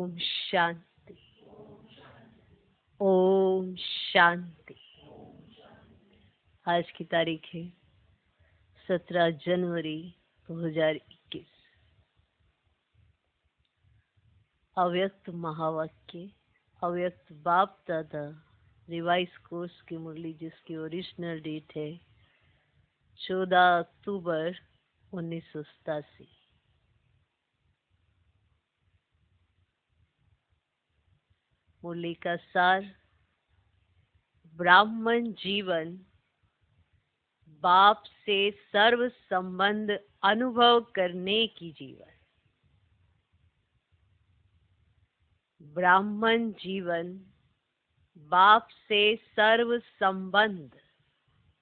ओम शांति। ओम शांति। आज की तारीख है 17 जनवरी 2021। अव्यक्त महावाक्य, अव्यक्त बाप दादा रिवाइज कोर्स की मुरली, जिसकी ओरिजिनल डेट है 14 अक्टूबर 1987। मुरली का सार: ब्राह्मण जीवन बाप से सर्व संबंध अनुभव करने की जीवन। ब्राह्मण जीवन बाप से सर्व संबंध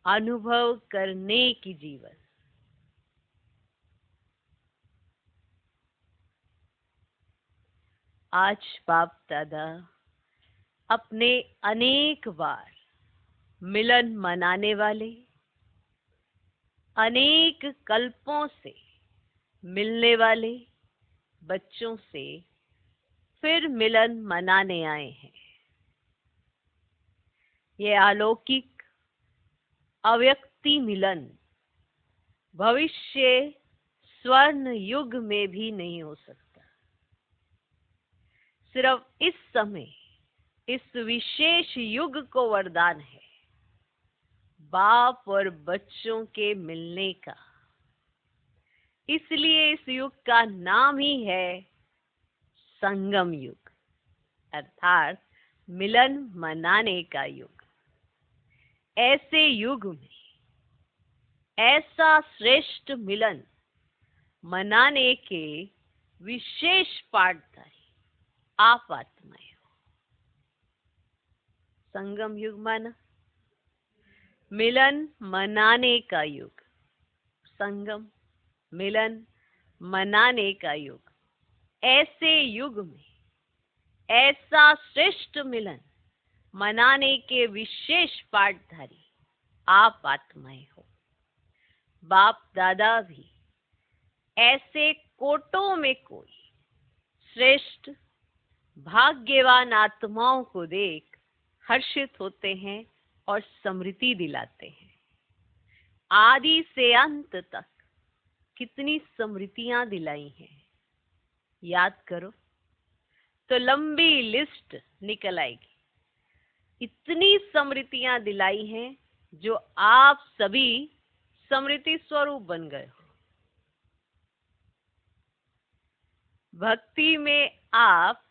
अनुभव करने की जीवन। आज बाप दादा अपने अनेक बार मिलन मनाने वाले, अनेक कल्पों से मिलने वाले बच्चों से फिर मिलन मनाने आए हैं। ये अलौकिक अव्यक्ति मिलन भविष्य स्वर्ण युग में भी नहीं हो सकता। सिर्फ इस समय, इस विशेष युग को वरदान है बाप और बच्चों के मिलने का। इसलिए इस युग का नाम ही है संगम युग, अर्थात मिलन मनाने का युग। ऐसे युग में ऐसा श्रेष्ठ मिलन मनाने के विशेष पाठधारी आप आत्माएं हो। संगम युग माना मिलन मनाने का युग। संगम मिलन मनाने का युग। ऐसे युग में ऐसा श्रेष्ठ मिलन मनाने के विशेष पाठधारी आप आत्माएं हो। बाप दादा भी ऐसे कोटों में कोई श्रेष्ठ भाग्यवान आत्माओं को देख हर्षित होते हैं और स्मृति दिलाते हैं। आदि से अंत तक कितनी स्मृतियां दिलाई हैं, याद करो तो लंबी लिस्ट निकल आएगी। इतनी स्मृतियां दिलाई हैं जो आप सभी स्मृति स्वरूप बन गए हो। भक्ति में आप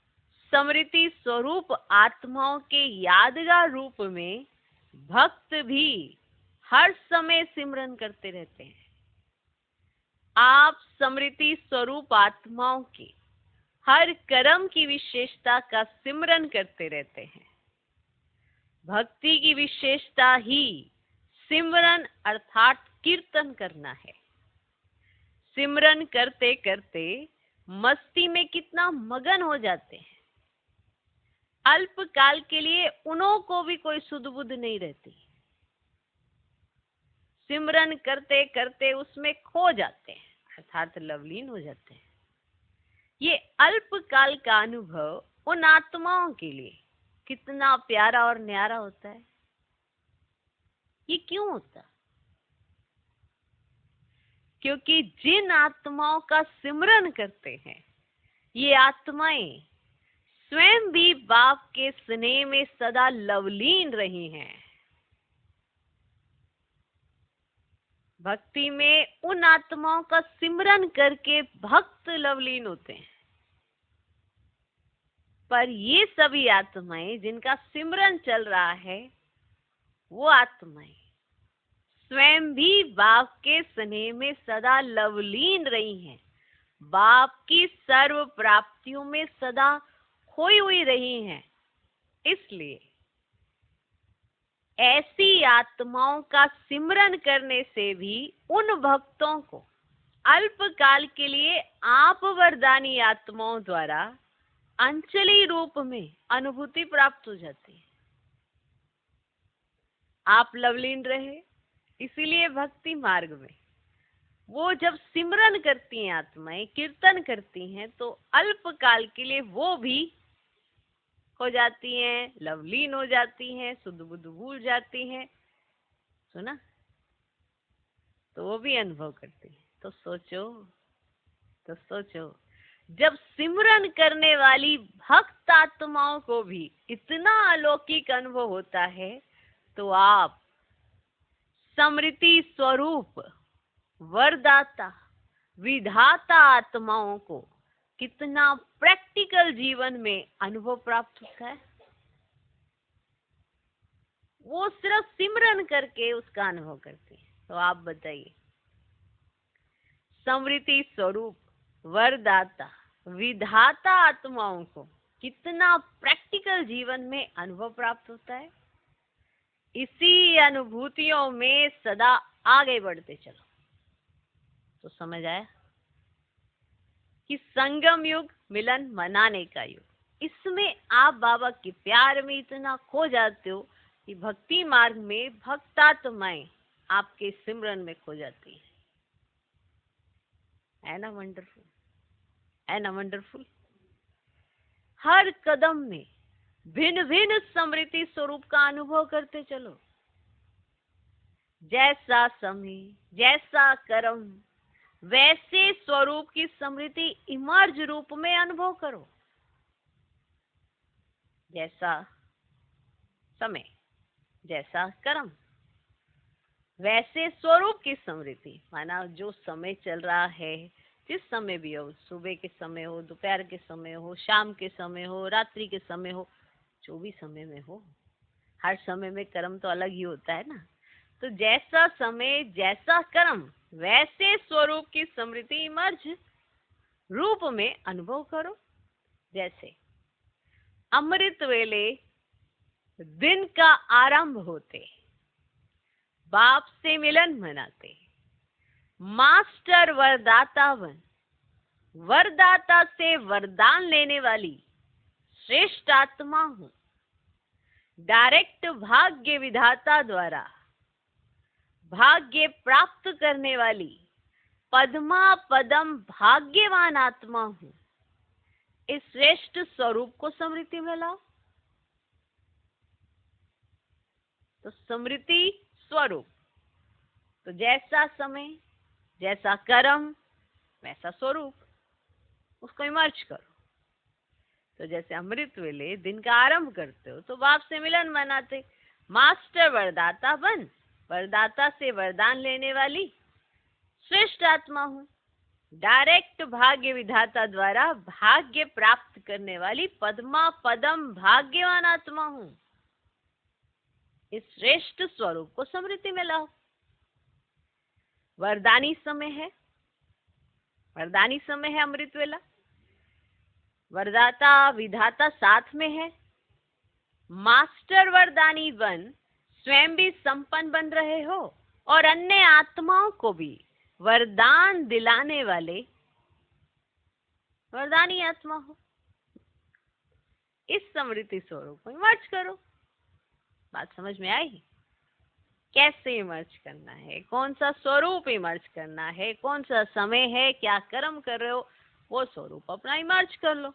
स्मृति स्वरूप आत्माओं के यादगार रूप में भक्त भी हर समय सिमरन करते रहते हैं। आप स्मृति स्वरूप आत्माओं के हर कर्म की विशेषता का सिमरन करते रहते हैं। भक्ति की विशेषता ही सिमरन अर्थात कीर्तन करना है। सिमरन करते करते मस्ती में कितना मगन हो जाते हैं। अल्प काल के लिए उन्हों को भी कोई सुध बुध नहीं रहती। सिमरन करते करते उसमें खो जाते हैं, अर्थात लवलीन हो जाते हैं। ये अल्प काल का अनुभव उन आत्माओं के लिए कितना प्यारा और न्यारा होता है। ये क्यों होता? क्योंकि जिन आत्माओं का सिमरन करते हैं, ये आत्माएं स्वयं भी बाप के स्नेह में सदा लवलीन रही हैं। भक्ति में उन आत्माओं का सिमरन करके भक्त लवलीन होते हैं। पर ये सभी आत्माएं जिनका सिमरन चल रहा है, वो आत्माएं स्वयं भी बाप के स्नेह में सदा लवलीन रही हैं। बाप की सर्व प्राप्तियों में सदा खोई हुई रही हैं। इसलिए ऐसी आत्माओं का सिमरन करने से भी उन भक्तों को अल्पकाल के लिए आप वरदानी आत्माओं द्वारा अंचली रूप में अनुभूति प्राप्त हो जाती है। आप लवलीन रहे, इसीलिए भक्ति मार्ग में वो जब सिमरन करती हैं, आत्माएं कीर्तन करती हैं, तो अल्पकाल के लिए वो भी हो जाती हैं, लवलीन हो जाती हैं, शुद्ध बुद्ध भूल जाती हैं, सुना, तो वो भी अनुभव करती है। तो सोचो जब सिमरन करने वाली भक्त आत्माओं को भी इतना अलौकिक अनुभव होता है, तो आप समृति स्वरूप वरदाता विधाता आत्माओं को कितना प्रैक्टिकल जीवन में अनुभव प्राप्त होता है। वो सिर्फ सिमरन करके उसका अनुभव करते हैं। तो आप बताइए, समृति स्वरूप वरदाता विधाता आत्माओं को कितना प्रैक्टिकल जीवन में अनुभव प्राप्त होता है। इसी अनुभूतियों में सदा आगे बढ़ते चलो। तो समझ आया कि संगम युग मिलन मनाने का युग, इसमें आप बाबा के प्यार में इतना खो जाते हो कि भक्ति मार्ग में भक्तात्माएं आपके सिमरन में खो जाती है ना वंडरफुल, है ना वंडरफुल। हर कदम में भिन्न भिन्न समृति स्वरूप का अनुभव करते चलो। जैसा समय जैसा कर्म वैसे स्वरूप की समृति इमर्ज रूप में अनुभव करो। जैसा समय जैसा कर्म वैसे स्वरूप की समृति, माना जो समय चल रहा है, जिस समय भी हो, सुबह के समय हो, दोपहर के समय हो, शाम के समय हो, रात्रि के समय हो, जो भी समय में हो, हर समय में कर्म तो अलग ही होता है ना। तो जैसा समय जैसा कर्म वैसे स्वरूप की समृति इमर्ज रूप में अनुभव करो। जैसे अमृत वेले दिन का आरंभ होते बाप से मिलन मनाते, मास्टर वरदाता बन वरदाता से वरदान लेने वाली श्रेष्ठ आत्मा हूं। डायरेक्ट भाग्य विधाता द्वारा भाग्य प्राप्त करने वाली पद्मा पदम भाग्यवान आत्मा हूं। इस श्रेष्ठ स्वरूप को स्मृति में लाओ। तो स्मृति स्वरूप, तो जैसा समय जैसा कर्म वैसा स्वरूप, उसको इमर्ज करो। तो जैसे अमृत वेले दिन का आरंभ करते हो तो बाप से मिलन मनाते, मास्टर वरदाता बन वरदाता से वरदान लेने वाली श्रेष्ठ आत्मा हूं। डायरेक्ट भाग्य विधाता द्वारा भाग्य प्राप्त करने वाली पद्मा पदम भाग्यवान आत्मा हूं। इस श्रेष्ठ स्वरूप को स्मृति में लाओ। वरदानी समय है, वरदानी समय है अमृत वेला, वरदाता विधाता साथ में है। मास्टर वरदानी बन स्वयं भी संपन्न बन रहे हो और अन्य आत्माओं को भी वरदान दिलाने वाले वरदानी आत्मा हो। इस स्मृति स्वरूप को इमर्ज करो। बात समझ में आई? कैसे इमर्ज करना है, कौन सा स्वरूप इमर्ज करना है, कौन सा समय है, क्या कर्म कर रहे हो, वो स्वरूप अपना इमर्ज कर लो।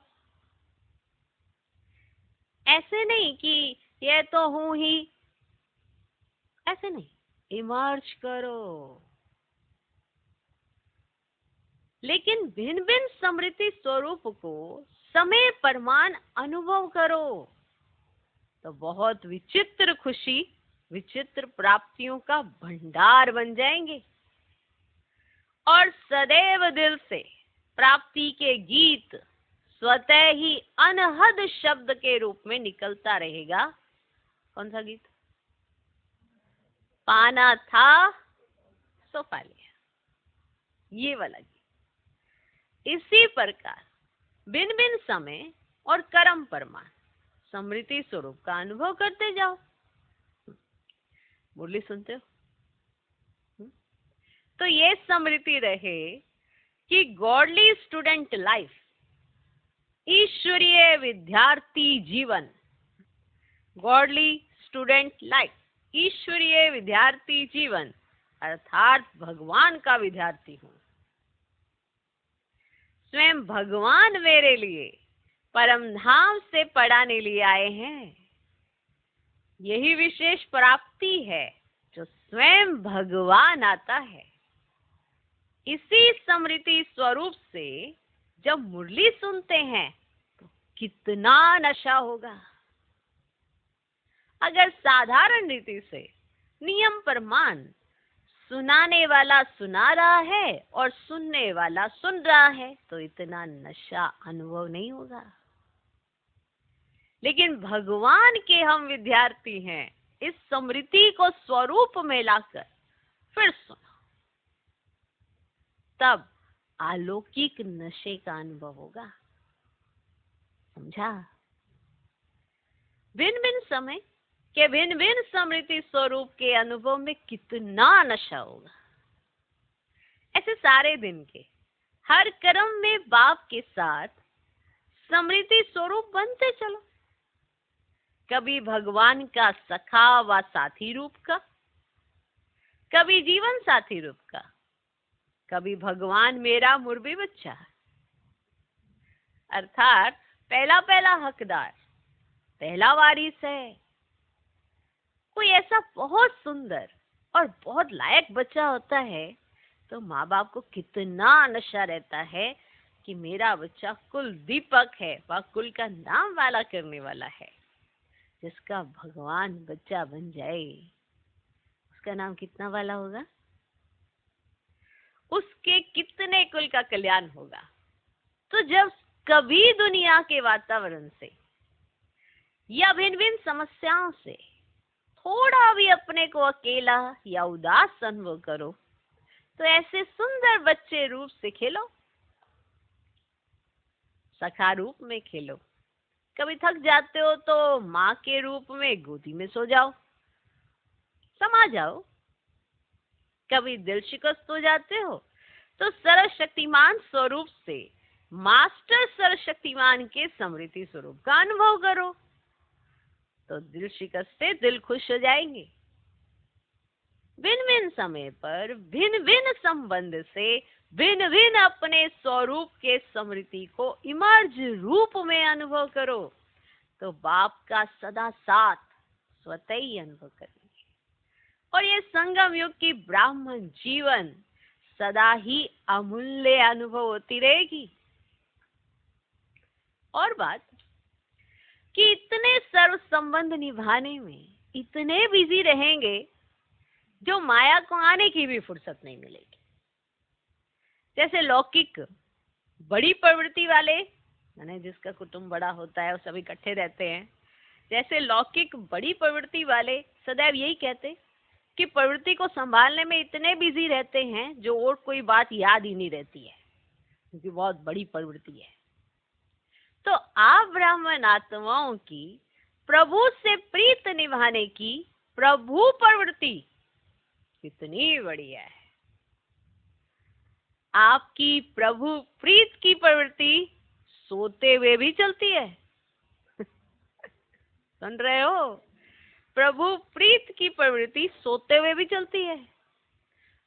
ऐसे नहीं कि ये तो हूं ही, ऐसे नहीं, इमर्ज करो। लेकिन भिन्न भिन्न स्मृति स्वरूप को समय परमान अनुभव करो तो बहुत विचित्र खुशी विचित्र प्राप्तियों का भंडार बन जाएंगे और सदैव दिल से प्राप्ति के गीत स्वतः ही अनहद शब्द के रूप में निकलता रहेगा। कौन सा गीत? पाना था सो पा लिया, ये वाला गीत। इसी प्रकार भिन्न भिन्न समय और कर्म परमान स्मृति स्वरूप का अनुभव करते जाओ। मुरली सुनते हो? तो ये स्मृति रहे कि गॉडली स्टूडेंट लाइफ, ईश्वरीय विद्यार्थी जीवन, गॉडली स्टूडेंट लाइफ, ईश्वरीय विद्यार्थी जीवन अर्थात भगवान का विद्यार्थी हूँ। स्वयं भगवान मेरे लिए परम धाम से पढ़ाने लिए आए हैं। यही विशेष प्राप्ति है जो स्वयं भगवान आता है। इसी स्मृति स्वरूप से जब मुरली सुनते हैं तो कितना नशा होगा। अगर साधारण रीति से नियम प्रमाण सुनाने वाला सुना रहा है और सुनने वाला सुन रहा है तो इतना नशा अनुभव नहीं होगा। लेकिन भगवान के हम विद्यार्थी हैं। इस स्मृति को स्वरूप में लाकर फिर सुनो, तब अलौकिक नशे का अनुभव होगा। समझा? भिन्न भिन्न समय के भिन्न भिन्न स्मृति स्वरूप के अनुभव में कितना नशा होगा। ऐसे सारे दिन के हर कर्म में बाप के साथ स्मृति स्वरूप बनते चलो। कभी भगवान का सखा व साथी रूप का, कभी जीवन साथी रूप का, कभी भगवान मेरा मुरबी बच्चा, अर्थात पहला पहला हकदार, पहला वारिस है। कोई ऐसा बहुत सुंदर और बहुत लायक बच्चा होता है तो माँ बाप को कितना नशा रहता है कि मेरा बच्चा कुल दीपक है, वह कुल का नाम वाला करने वाला है। जिसका भगवान बच्चा बन जाए उसका नाम कितना वाला होगा, उसके कितने कुल का कल्याण होगा। तो जब कभी दुनिया के वातावरण से या भिन्न भिन्न समस्याओं से थोड़ा भी अपने को अकेला या उदास अनुभव करो तो ऐसे सुंदर बच्चे रूप से खेलो, सखा रूप में खेलो। कभी थक जाते हो तो माँ के रूप में गोदी में सो जाओ, समा जाओ। कभी दिल शिकस्त हो जाते हो तो सर्वशक्तिमान स्वरूप से मास्टर सर्वशक्तिमान के स्मृति स्वरूप का अनुभव करो तो दिल शिकस्त से दिल खुश हो जाएंगे। भिन्न भिन्न समय पर भिन्न भिन्न संबंध से भिन्न भिन्न अपने स्वरूप के स्मृति को इमर्ज रूप में अनुभव करो तो बाप का सदा साथ स्वतः ही अनुभव करेंगे। और ये संगम युग की ब्राह्मण जीवन सदा ही अमूल्य अनुभव होती रहेगी। और बात कि इतने सर्व संबंध निभाने में इतने बिजी रहेंगे जो माया को आने की भी फुर्सत नहीं मिलेगी। जैसे लौकिक बड़ी प्रवृत्ति वाले, माने जिसका कुटुंब बड़ा होता है और सब इकट्ठे रहते हैं, जैसे लौकिक बड़ी प्रवृत्ति वाले सदैव यही कहते कि प्रवृत्ति को संभालने में इतने बिजी रहते हैं जो और कोई बात याद ही नहीं रहती है क्योंकि बहुत बड़ी प्रवृत्ति है। तो आप ब्राह्मण आत्माओं की प्रभु से प्रीत निभाने की प्रभु प्रवृत्ति कितनी बढ़िया है। आपकी प्रभु प्रीत की प्रवृत्ति सोते हुए भी चलती है। सुन रहे हो? प्रभु प्रीत की प्रवृत्ति सोते हुए भी चलती है।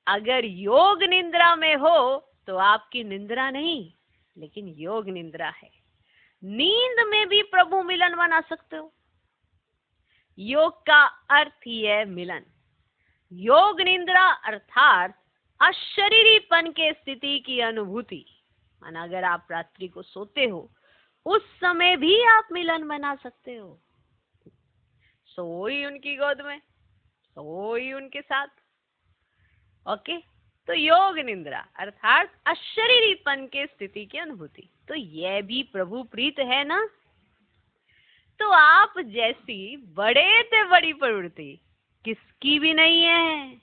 अगर योग निद्रा में हो तो आपकी निद्रा नहीं लेकिन योग निद्रा है। नींद में भी प्रभु मिलन बना सकते हो। योग का अर्थ ही है मिलन। योग निद्रा अर्थात अशरीरीपन के स्थिति की अनुभूति। माना अगर आप रात्रि को सोते हो उस समय भी आप मिलन बना सकते हो। सोई उनकी गोद में, सोई उनके साथ। ओके, तो योग निद्रा अर्थात अशरीरीपन के स्थिति की अनुभूति, तो यह भी प्रभु प्रीत है ना। तो आप जैसी बड़े से बड़ी प्रवृत्ति किसकी भी नहीं है।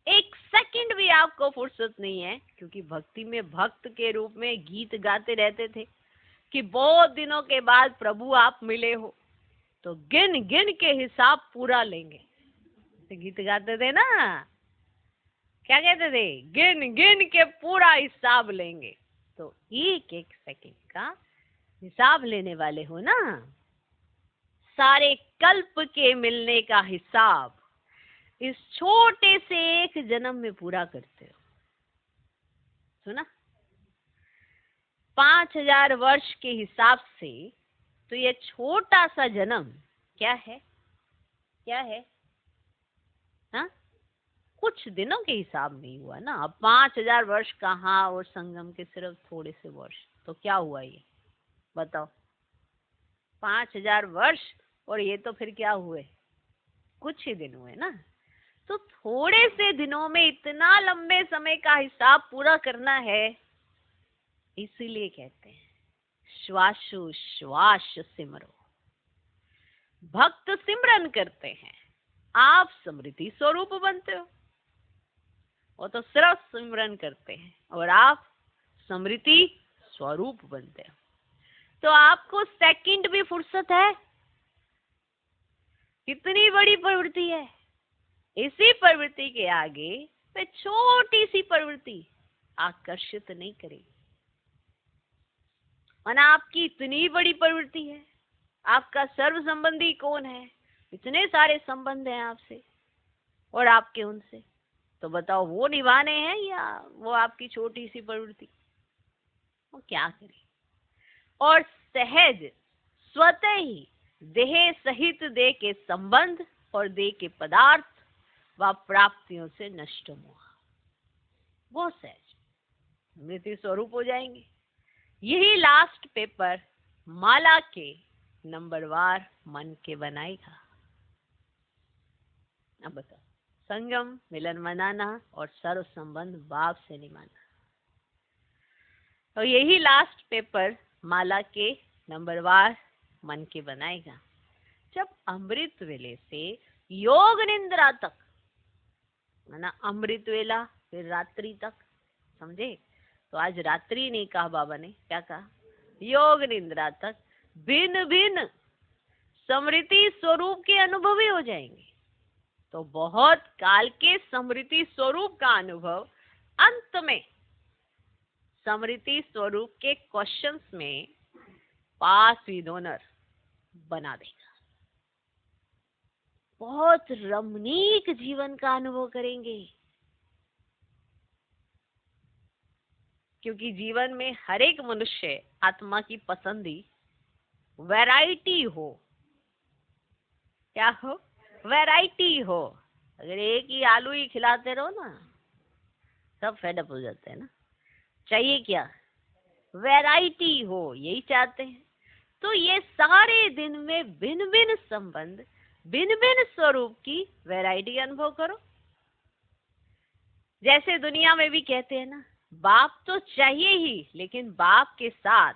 एक सेकंड भी आपको फुर्सत नहीं है क्योंकि भक्ति में भक्त के रूप में गीत गाते रहते थे कि बहुत दिनों के बाद प्रभु आप मिले हो तो गिन गिन के हिसाब पूरा लेंगे। तो गीत गाते थे ना, क्या कहते थे? गिन गिन के पूरा हिसाब लेंगे। तो एक एक सेकंड का हिसाब लेने वाले हो ना। सारे कल्प के मिलने का हिसाब इस छोटे से एक जन्म में पूरा करते हो। सुना? 5000 वर्ष के हिसाब से तो ये छोटा सा जन्म क्या है? क्या है? हाँ, कुछ दिनों के हिसाब नहीं हुआ ना। अब 5000 वर्ष कहाँ, और संगम के सिर्फ थोड़े से वर्ष, तो क्या हुआ ये बताओ? 5000 वर्ष, और ये तो फिर क्या हुए? कुछ ही दिन हुए ना। तो थोड़े से दिनों में इतना लंबे समय का हिसाब पूरा करना है, इसीलिए कहते हैं श्वासोश्वास सिमरो। भक्त सिमरन करते हैं, आप स्मृति स्वरूप बनते हो। वो तो सिर्फ सिमरन करते हैं और आप स्मृति स्वरूप बनते हो। तो आपको सेकंड भी फुर्सत है? कितनी बड़ी प्रवृत्ति है। इसी प्रवृत्ति के आगे वे छोटी सी प्रवृत्ति आकर्षित नहीं करेगी। और आपकी इतनी बड़ी प्रवृत्ति है, आपका सर्व संबंधी कौन है? इतने सारे संबंध हैं आपसे और आपके उनसे, तो बताओ वो निभाने हैं या वो आपकी छोटी सी प्रवृत्ति? वो क्या करे? और सहज स्वतः ही देह सहित देह के संबंध और देह के पदार्थ व प्राप्तियों से नष्ट हुआ, वो सहज स्मृति स्वरूप हो जाएंगे। यही लास्ट पेपर माला के नंबरवार मन के बनाएगा। अब बताओ, संगम मिलन मनाना और सर्व संबंध भाव से निभाना। तो यही लास्ट पेपर माला के नंबरवार मन के बनाएगा। जब अमृत वेले से योग निंद्रा तक, माना अमृत वेला फिर रात्रि तक, समझे? तो आज रात्रि नहीं कहा बाबा ने, क्या कहा? योग निंद्रा तक भिन्न भिन्न स्मृति स्वरूप के अनुभवी हो जाएंगे। तो बहुत काल के स्मृति स्वरूप का अनुभव अंत में स्मृति स्वरूप के क्वेश्चंस में पास विद ऑनर बना देगा। बहुत रमणीक जीवन का अनुभव करेंगे, क्योंकि जीवन में हर एक मनुष्य आत्मा की पसंदी वैरायटी हो। क्या हो? वैरायटी हो। अगर एक ही आलू ही खिलाते रहो ना, सब फेड अप हो जाते हैं ना। चाहिए क्या? वैरायटी हो, यही चाहते हैं। तो ये सारे दिन में भिन्न भिन्न संबंध, भिन्न भिन्न स्वरूप की वैरायटी अनुभव करो। जैसे दुनिया में भी कहते हैं ना, बाप तो चाहिए ही, लेकिन बाप के साथ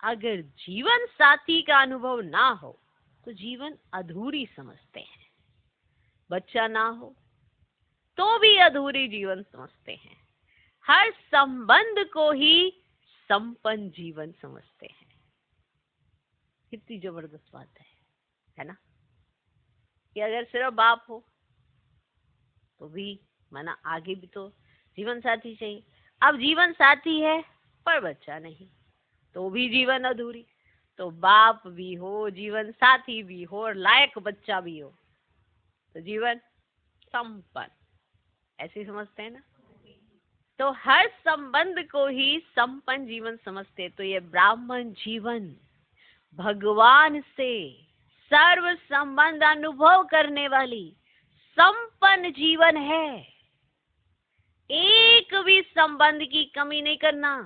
अगर जीवन साथी का अनुभव ना हो तो जीवन अधूरी समझते हैं। बच्चा ना हो तो भी अधूरी जीवन समझते हैं। हर संबंध को ही संपन्न जीवन समझते हैं। कितनी जबरदस्त बात है ना? कि अगर सिर्फ बाप हो तो भी माना आगे भी तो जीवन साथी चाहिए। अब जीवन साथी है पर बच्चा नहीं, तो भी जीवन अधूरी। तो बाप भी हो, जीवन साथी भी हो और लायक बच्चा भी हो, तो जीवन संपन्न, ऐसे समझते हैं ना। तो हर संबंध को ही संपन्न जीवन समझते। तो ये ब्राह्मण जीवन भगवान से सर्व संबंध अनुभव करने वाली संपन्न जीवन है। एक भी संबंध की कमी नहीं करना।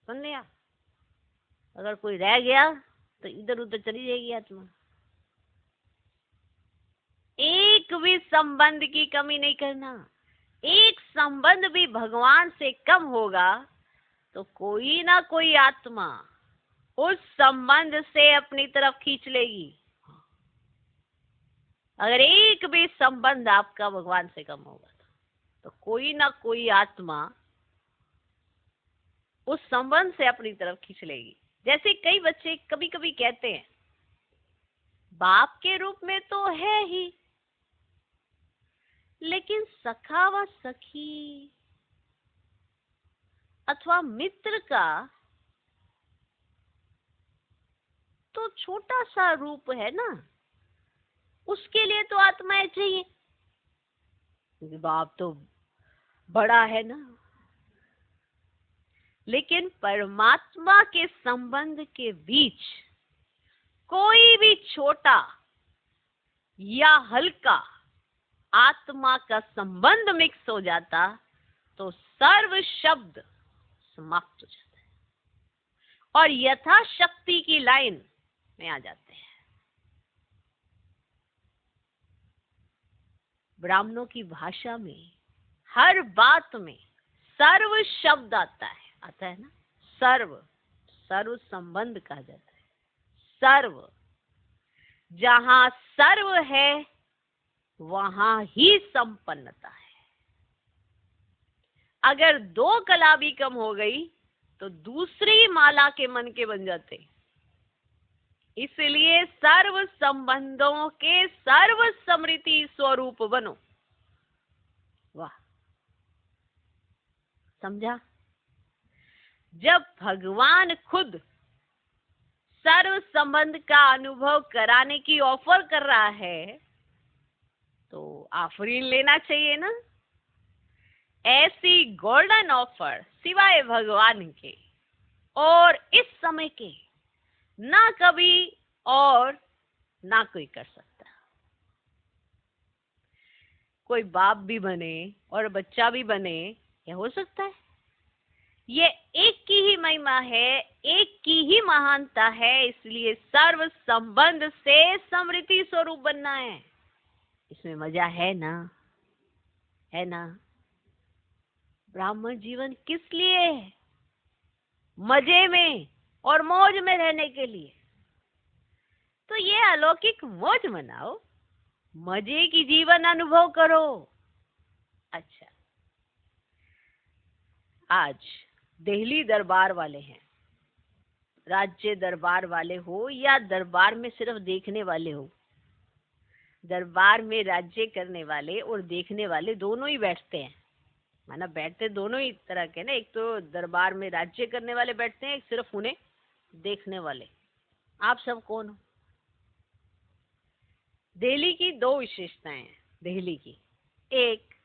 सुन लिया? अगर कोई रह गया तो इधर उधर चली जाएगी आत्मा। एक भी संबंध की कमी नहीं करना। एक संबंध भी भगवान से कम होगा तो कोई ना कोई आत्मा उस संबंध से अपनी तरफ खींच लेगी। अगर एक भी संबंध आपका भगवान से कम होगा तो कोई ना कोई आत्मा उस संबंध से अपनी तरफ खींच लेगी। जैसे कई बच्चे कभी कभी कहते हैं, बाप के रूप में तो है ही, लेकिन सखा व सखी अथवा मित्र का तो छोटा सा रूप है ना, उसके लिए तो आत्माएं चाहिए। क्योंकि बाप तो बड़ा है ना। लेकिन परमात्मा के संबंध के बीच कोई भी छोटा या हल्का आत्मा का संबंध मिक्स हो जाता तो सर्व शब्द समाप्त हो जाता है और यथाशक्ति की लाइन में आ जाते हैं। ब्राह्मणों की भाषा में हर बात में सर्व शब्द आता है ना। सर्व संबंध कहा जाता है। सर्व, जहां सर्व है वहां ही संपन्नता है। अगर दो कला भी कम हो गई तो दूसरी माला के मन के बन जाते। इसलिए सर्व संबंधों के सर्व समृति स्वरूप बनो। वाह, समझा? जब भगवान खुद सर्व संबंध का अनुभव कराने की ऑफर कर रहा है तो आफरीन लेना चाहिए ना। ऐसी गोल्डन ऑफर सिवाय भगवान के और इस समय के ना कभी और ना कोई कर सकता। कोई बाप भी बने और बच्चा भी बने, यह हो सकता है? ये एक की ही महिमा है, एक की ही महानता है। इसलिए सर्व संबंध से समृद्धि स्वरूप बनना है। इसमें मजा है ना? है ना? ब्राह्मण जीवन किस लिए है? मजे में और मौज में रहने के लिए। तो ये अलौकिक मौज मनाओ, मजे की जीवन अनुभव करो। अच्छा, आज दिल्ली दरबार वाले हैं, राज्य दरबार वाले हो या दरबार में सिर्फ देखने वाले हो। दरबार में राज्य करने वाले और देखने वाले दोनों ही बैठते हैं, माना बैठते दोनों ही तरह के ना। एक तो दरबार में राज्य करने वाले बैठते हैं, एक सिर्फ उन्हें देखने वाले। आप सब कौन हो? दिल्ली की दो विशेषताएं हैं। दिल्ली की एक,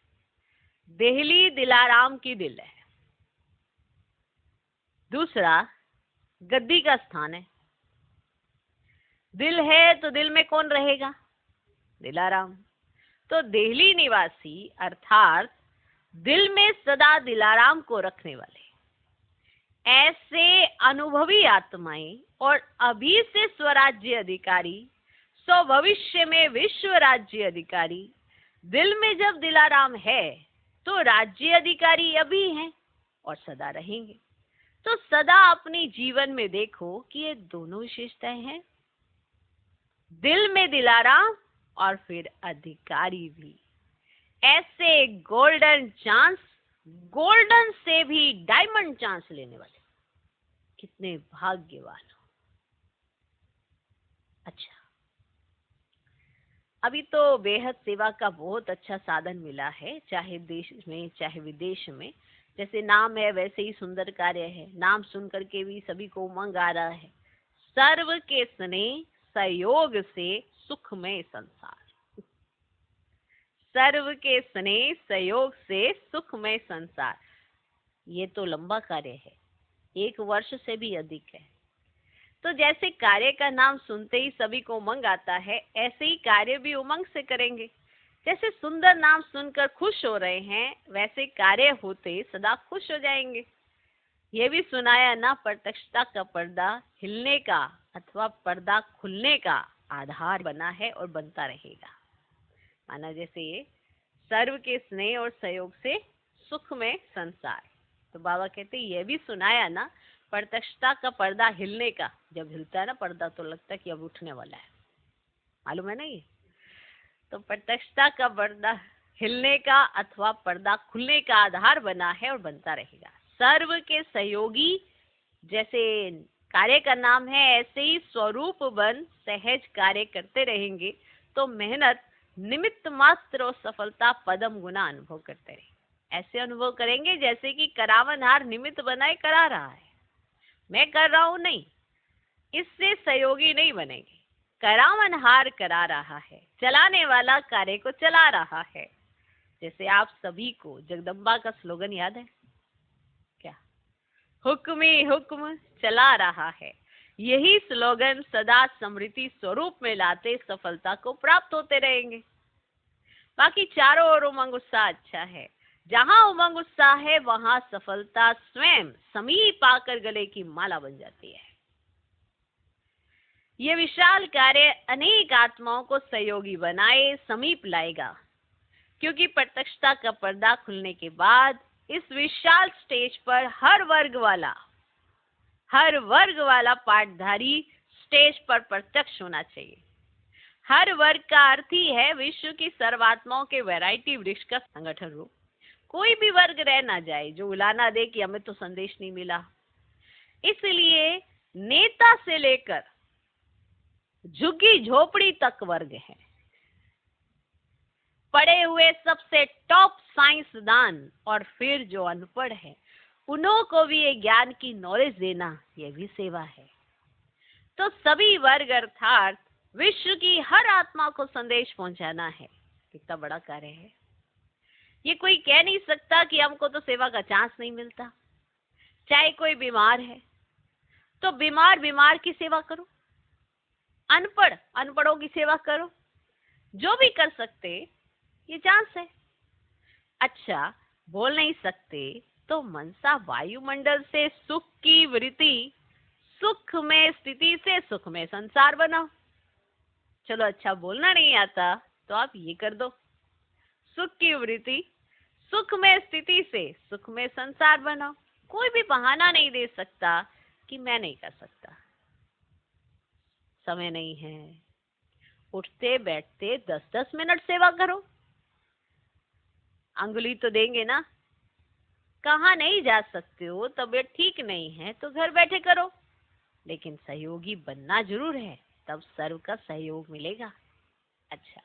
दिल्ली दिलाराम की दिल है। दूसरा, गद्दी का स्थान है। दिल है तो दिल में कौन रहेगा? दिलाराम। तो दिल्ली निवासी अर्थात दिल में सदा दिलाराम को रखने वाले ऐसे अनुभवी आत्माएं और अभी से स्वराज्य अधिकारी, सो भविष्य में विश्व राज्य अधिकारी। दिल में जब दिलाराम है तो राज्य अधिकारी अभी हैं और सदा रहेंगे। तो सदा अपने जीवन में देखो कि ये दोनों विशेषताएं हैं, दिल में दिलाराम और फिर अधिकारी भी। ऐसे गोल्डन चांस, गोल्डन से भी डायमंड चांस लेने वाले कितने भाग्यवान हो। अच्छा, अभी तो बेहद सेवा का बहुत अच्छा साधन मिला है, चाहे देश में चाहे विदेश में। जैसे नाम है वैसे ही सुंदर कार्य है। नाम सुन करके भी सभी को उमंग आ रहा है। सर्व के स्नेह सहयोग से सुखमय संसार। सर्व के स्नेह सहयोग से सुखमय संसार, ये तो लंबा कार्य है, 1 वर्ष से भी अधिक है। तो जैसे कार्य का नाम सुनते ही सभी को उमंग आता है, ऐसे ही कार्य भी उमंग से करेंगे। जैसे सुंदर नाम सुनकर खुश हो रहे हैं, वैसे कार्य होते सदा खुश हो जाएंगे। ये भी सुनाया ना, प्रत्यक्षता का पर्दा हिलने का अथवा पर्दा खुलने का आधार बना है और बनता रहेगा। माना जैसे ये सर्व के स्नेह और सहयोग से सुख में संसार, तो बाबा कहते ये भी सुनाया ना, प्रत्यक्षता का पर्दा हिलने का। जब हिलता है ना पर्दा तो लगता है कि अब उठने वाला है, मालूम है ना ये। तो प्रत्यक्षता का पर्दा हिलने का अथवा पर्दा खुलने का आधार बना है और बनता रहेगा। सर्व के सहयोगी, जैसे कार्य का नाम है, ऐसे ही स्वरूप बन सहज कार्य करते रहेंगे तो मेहनत निमित्त मात्र और सफलता पदम गुना अनुभव करते रहे। ऐसे अनुभव करेंगे जैसे कि करावनहार निमित्त बनाए करा रहा है, मैं कर रहा हूं नहीं, इससे सहयोगी नहीं बनेंगे। करावनहार करा रहा है, चलाने वाला कार्य को चला रहा है। जैसे आप सभी को जगदम्बा का स्लोगन याद है क्या? हुक्म ही हुक्म चला रहा है। यही स्लोगन सदा समृद्धि स्वरूप में लाते सफलता को प्राप्त होते रहेंगे। बाकी चारों ओर उमंग उत्साह अच्छा है। जहां उमंग उत्साह है वहां सफलता स्वयं समीप आकर गले की माला बन जाती है। ये विशाल कार्य अनेक आत्माओं को सहयोगी बनाए समीप लाएगा, क्योंकि प्रत्यक्षता का पर्दा खुलने के बाद इस विशाल स्टेज पर हर वर्ग वाला पाठधारी स्टेज पर प्रत्यक्ष होना चाहिए। हर वर्ग का अर्थ ही है विश्व की सर्वात्माओं के वैरायटी वृक्ष का संगठन रूप। कोई भी वर्ग रह ना जाए जो उलाना दे कि हमें तो संदेश नहीं मिला। इसलिए नेता से लेकर झुग्गी झोपड़ी तक वर्ग है। पढ़े हुए सबसे टॉप साइंसदान और फिर जो अनपढ़ है उन्हों को भी ये ज्ञान की नॉलेज देना, ये भी सेवा है। तो सभी वर्ग अर्थात विश्व की हर आत्मा को संदेश पहुंचाना है। कितना बड़ा कार्य है। ये कोई कह नहीं सकता कि हमको तो सेवा का चांस नहीं मिलता। चाहे कोई बीमार है तो बीमार की सेवा करो, अनपढ़ों की सेवा करो। जो भी कर सकते ये चांस है। अच्छा, बोल नहीं सकते तो मनसा वायुमंडल से सुख की वृत्ति, सुख में स्थिति से सुख में संसार बनाओ। चलो, अच्छा बोलना नहीं आता तो आप ये कर दो, सुख की वृत्ति, सुख में स्थिति से सुख में संसार बनाओ। कोई भी बहाना नहीं दे सकता कि मैं नहीं कर सकता, समय नहीं है। उठते बैठते 10-10 मिनट सेवा करो। अंगुली तो देंगे ना। कहाँ नहीं जा सकते हो, तबीयत ठीक नहीं है तो घर बैठे करो, लेकिन सहयोगी बनना जरूर है, तब सर्व का सहयोग मिलेगा। अच्छा,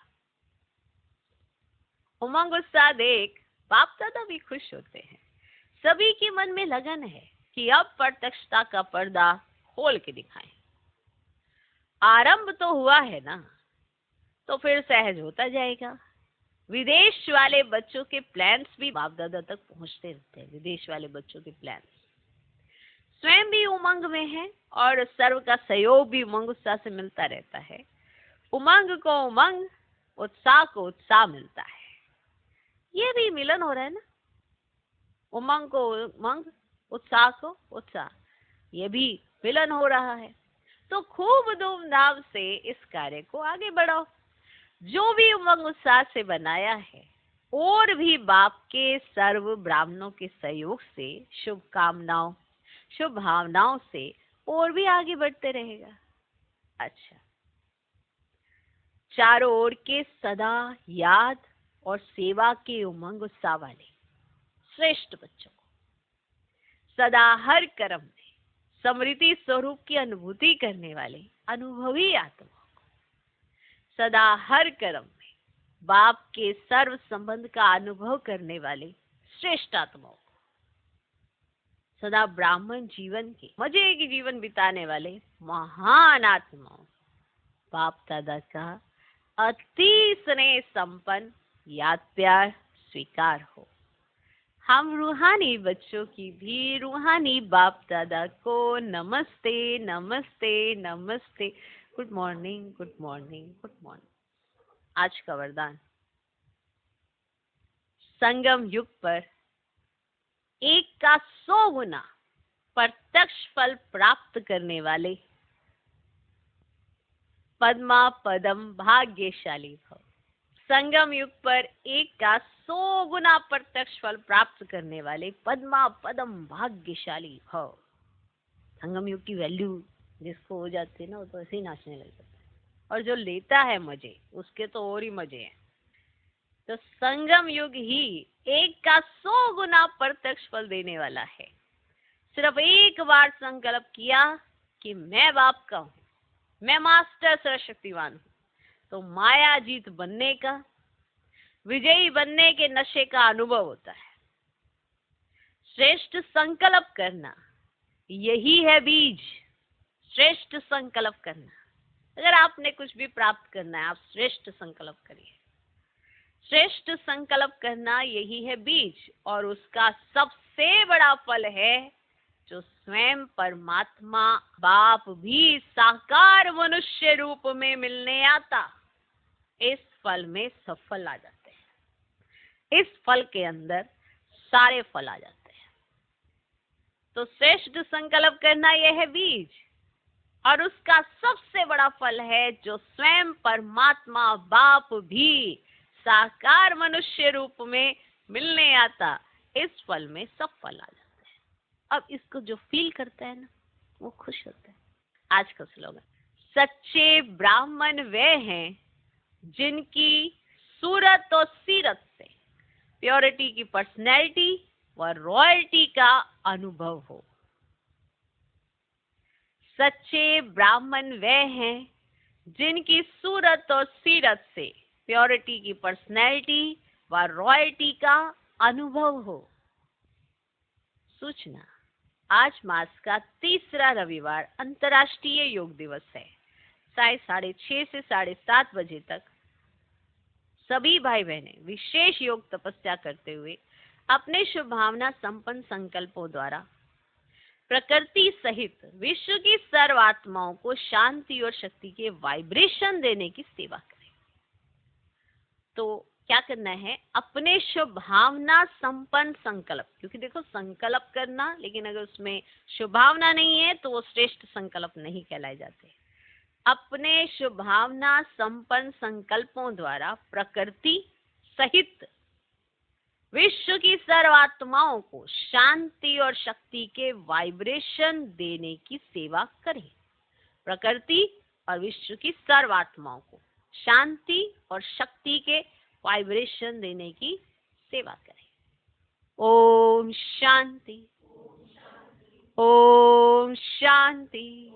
उमंग उत्साह देख बाप दादा भी खुश होते हैं। सभी के मन में लगन है कि अब प्रत्यक्षता का पर्दा खोल के दिखाएं। आरंभ तो हुआ है ना, तो फिर सहज होता जाएगा। विदेश वाले बच्चों के प्लान्स भी बाप दादा तक पहुंचते रहते हैं। विदेश वाले बच्चों के प्लान्स स्वयं भी उमंग में है और सर्व का सहयोग भी उमंग उत्साह से मिलता रहता है। उमंग को उमंग, उत्साह को उत्साह मिलता है। ये भी मिलन हो रहा है ना, उमंग को उमंग, उत्साह को उत्साह, ये भी मिलन हो रहा है। तो खूब धूमधाम से इस कार्य को आगे बढ़ाओ। जो भी उमंग उत्साह से बनाया है और भी बाप के सर्व ब्राह्मणों के सहयोग से, शुभकामनाओं, शुभ भावनाओं से और भी आगे बढ़ते रहेगा। अच्छा, चारों ओर के सदा याद और सेवा के उमंग उत्साह वाले श्रेष्ठ बच्चों को, सदा हर कर्म में समृद्धि स्वरूप की अनुभूति करने वाले अनुभवी आत्माओं को, सदा हर कर्म में बाप के सर्व संबंध का अनुभव करने वाले श्रेष्ठ आत्माओं को, सदा ब्राह्मण जीवन के मजे की जीवन बिताने वाले महान आत्माओं, बाप दादा का अति स्नेह संपन्न याद प्यार स्वीकार हो। हम रूहानी बच्चों की भी रूहानी बाप दादा को नमस्ते नमस्ते नमस्ते। Good morning, good morning, good morning. आज का वरदान, संगम युग पर 1 का 100 गुना प्रत्यक्ष फल प्राप्त करने वाले पद्मा पदम भाग्यशाली भव। संगम युग पर 1 का 100 गुना प्रत्यक्ष फल प्राप्त करने वाले पद्मा पदम भाग्यशाली भव। संगम युग की वैल्यू जिसको हो जाती है ना, वो तो ऐसे ही नाचने लग जाता है, और जो लेता है मजे उसके तो और ही मजे हैं। तो संगम युग ही 1 का 100 गुना प्रत्यक्ष फल देने वाला है। सिर्फ एक बार संकल्प किया कि मैं बाप का हूं, मैं मास्टर सर्वशक्तिवान हूं, तो माया जीत बनने का, विजयी बनने के नशे का अनुभव होता है। श्रेष्ठ संकल्प करना, यही है बीज। श्रेष्ठ संकल्प करना। अगर आपने कुछ भी प्राप्त करना है, आप श्रेष्ठ संकल्प करिए। श्रेष्ठ संकल्प करना यही है बीज, और उसका सबसे बड़ा फल है जो स्वयं परमात्मा बाप भी साकार मनुष्य रूप में मिलने आता। इस फल में सब फल आ जाते हैं, इस फल के अंदर सारे फल आ जाते हैं। तो श्रेष्ठ संकल्प करना यह है बीज, और उसका सबसे बड़ा फल है जो स्वयं परमात्मा बाप भी साकार मनुष्य रूप में मिलने आता। इस फल में सब फल आ जाते हैं। अब इसको जो फील करता है ना, वो खुश होता है। आज का स्लोगन, सच्चे ब्राह्मण वे हैं जिनकी सूरत और सीरत से प्योरिटी की पर्सनैलिटी व रॉयल्टी का अनुभव हो। सच्चे ब्राह्मण वे हैं जिनकी सूरत और सीरत से प्योरिटी की पर्सनैलिटी व रॉयल्टी का अनुभव हो। सूचना, आज मास का तीसरा रविवार अंतर्राष्ट्रीय योग दिवस है। 6:30 से 7:30 बजे तक सभी भाई बहनें विशेष योग तपस्या करते हुए अपने शुभ भावना संपन्न संकल्पों द्वारा प्रकृति सहित विश्व की सर्व आत्माओं को शांति और शक्ति के वाइब्रेशन देने की सेवा करें। तो क्या करना है, अपने शुभ भावना संपन्न संकल्प, क्योंकि देखो संकल्प करना, लेकिन अगर उसमें शुभ भावना नहीं है तो वो श्रेष्ठ संकल्प नहीं कहलाए जाते। अपने शुभ भावना संपन्न संकल्पों द्वारा प्रकृति सहित विश्व की सर्व आत्माओं को शांति और शक्ति के वाइब्रेशन देने की सेवा करें। प्रकृति और विश्व की सर्व आत्माओं को शांति और शक्ति के वाइब्रेशन देने की सेवा करें। ओम शांति, ओम शांति।